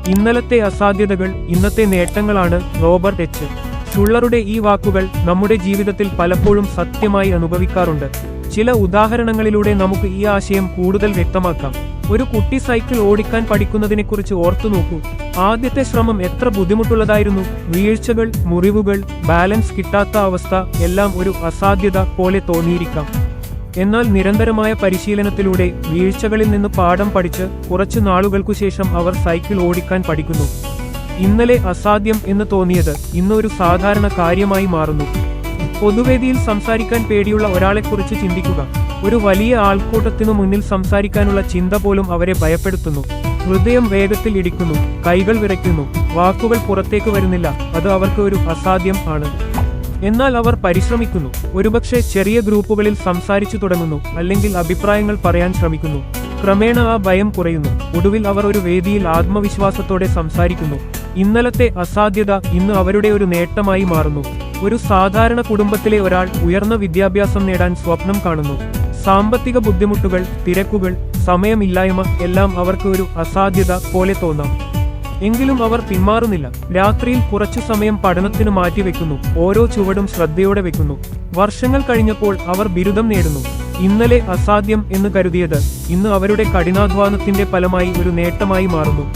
ഇന്നലത്തെ അസാധ്യതകൾ ഇന്നത്തെ നേട്ടങ്ങളാണ്. Robert H. ഷുള്ളറുടെ ഈ വാക്കുകൾ നമ്മുടെ ജീവിതത്തിൽ പലപ്പോഴും സത്യമായി അനുഭവിക്കാറുണ്ട്. ചില ഉദാഹരണങ്ങളിലൂടെ നമുക്ക് ഈ ആശയം കൂടുതൽ വ്യക്തമാക്കാം. ഒരു കുട്ടി സൈക്കിൾ ഓടിക്കാൻ പഠിക്കുന്നതിനെക്കുറിച്ച് ഓർത്തുനോക്കൂ. ആദ്യത്തെ ശ്രമം എത്ര ബുദ്ധിമുട്ടുള്ളതായിരുന്നു. വീഴ്ചകൾ, മുറിവുകൾ, ബാലൻസ് കിട്ടാത്ത അവസ്ഥ എല്ലാം ഒരു അസാധ്യത പോലെ തോന്നിയിരിക്കാം. എന്നാൽ നിരന്തരമായ പരിശീലനത്തിലൂടെ വീഴ്ചകളിൽ നിന്ന് പാഠം പഠിച്ച് കുറച്ചു നാളുകൾക്കു ശേഷം അവർ സൈക്കിൾ ഓടിക്കാൻ പഠിക്കുന്നു. ഇന്നലെ അസാധ്യം എന്ന് തോന്നിയത് ഇന്ന് ഒരു സാധാരണ കാര്യമായി മാറുന്നു. പൊതുവേദിയിൽ സംസാരിക്കാൻ പേടിയുള്ള ഒരാളെക്കുറിച്ച് ചിന്തിക്കുക. ഒരു വലിയ ആൾക്കൂട്ടത്തിനു മുന്നിൽ സംസാരിക്കാനുള്ള ചിന്ത പോലും അവരെ ഭയപ്പെടുത്തുന്നു. ഹൃദയം വേഗത്തിൽ ഇടിക്കുന്നു, കൈകൾ വിറയ്ക്കുന്നു, വാക്കുകൾ പുറത്തേക്ക് വരുന്നില്ല. അത് അവർക്ക് ഒരു അസാധ്യം ആണ്. എന്നാൽ അവർ പരിശ്രമിക്കുന്നു. ഒരുപക്ഷെ ചെറിയ ഗ്രൂപ്പുകളിൽ സംസാരിച്ചു തുടങ്ങുന്നു, അല്ലെങ്കിൽ അഭിപ്രായങ്ങൾ പറയാൻ ശ്രമിക്കുന്നു. ക്രമേണ ആ ഭയം കുറയുന്നു. ഒടുവിൽ അവർ ഒരു വേദിയിൽ ആത്മവിശ്വാസത്തോടെ സംസാരിക്കുന്നു. ഇന്നലത്തെ അസാധ്യത ഇന്ന് അവരുടെ ഒരു നേട്ടമായി മാറുന്നു. ഒരു സാധാരണ കുടുംബത്തിലെ ഒരാൾ ഉയർന്ന വിദ്യാഭ്യാസം നേടാൻ സ്വപ്നം കാണുന്നു. സാമ്പത്തിക ബുദ്ധിമുട്ടുകൾ, തിരക്കുകൾ, സമയമില്ലായ്മ എല്ലാം അവർക്ക് ഒരു അസാധ്യത പോലെ തോന്നാം. എങ്കിലും അവർ പിന്മാറുന്നില്ല. രാത്രിയിൽ കുറച്ചു സമയം പഠനത്തിന് മാറ്റിവെക്കുന്നു. ഓരോ ചുവടും ശ്രദ്ധയോടെ വെക്കുന്നു. വർഷങ്ങൾ കഴിഞ്ഞപ്പോൾ അവർ ബിരുദം നേടുന്നു. ഇന്നലെ അസാധ്യം എന്ന് കരുതിയത് ഇന്ന് അവരുടെ കഠിനാധ്വാനത്തിന്റെ ഫലമായി ഒരു നേട്ടമായി മാറുന്നു.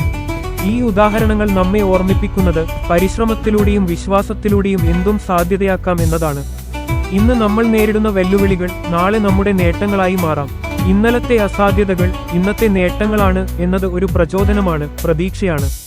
ഈ ഉദാഹരണങ്ങൾ നമ്മെ ഓർമ്മിപ്പിക്കുന്നത് പരിശ്രമത്തിലൂടെയും വിശ്വാസത്തിലൂടെയും എന്തും സാധ്യതയാക്കാം എന്നതാണ്. ഇന്ന് നമ്മൾ നേരിടുന്ന വെല്ലുവിളികൾ നാളെ നമ്മുടെ നേട്ടങ്ങളായി മാറാം. ഇന്നലത്തെ അസാധ്യതകൾ ഇന്നത്തെ നേട്ടങ്ങളാണ് എന്നത് ഒരു പ്രചോദനമാണ്, പ്രതീക്ഷയാണ്.